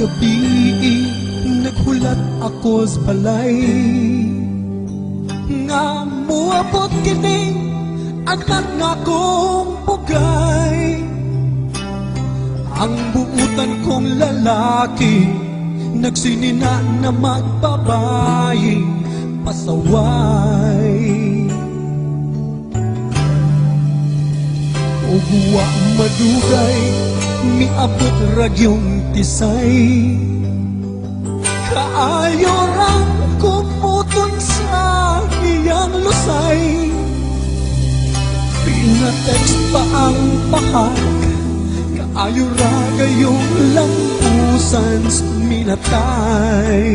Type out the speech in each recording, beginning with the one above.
gabi naghulat ako sa balay nga muabot kini anak nga kong bugay. Ang buutan kong lalaki nagsinina na magbabayi pasaway. Uwa madugay miabot ragyong tisay, kaayo rang kumuton sa iyang lusay. Pinatext pa ang pahag, kaayo ra gayong lampusan sa minatay.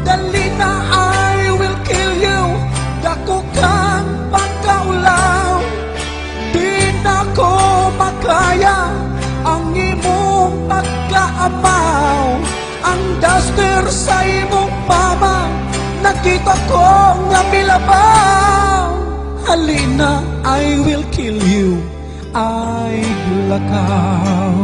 Dali na, I will kill you, dako kang pagkaulaw. Di na ko makaya ang imong pagkaamaw. Ang duster sa imong mama nakita ko nga milabaw. Halina, I will kill you, ay lakaw.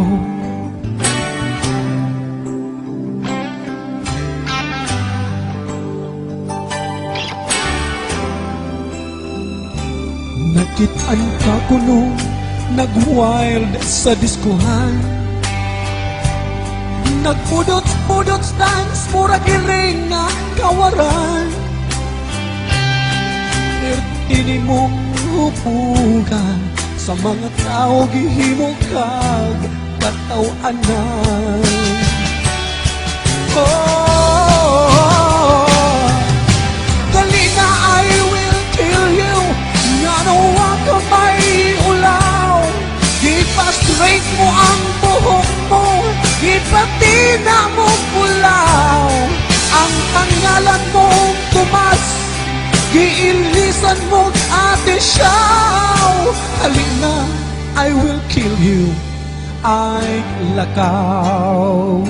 Nakitaan ka ko nung nag-wild sa diskuhan, nagpudots-pudots dance, mura giling nga kawaran. Irtini mong hupugan sa mga tao gihimo kag katawanan. Oh, dali na, I will kill you, nga nawa ka may ulaw. Ipa-straight mo ang buhok mo, ipatina mo pulaw. Ang pangalan mo Tomas, giilisan mo Ate Shaw. Halina, I will kill you, ay lakaw.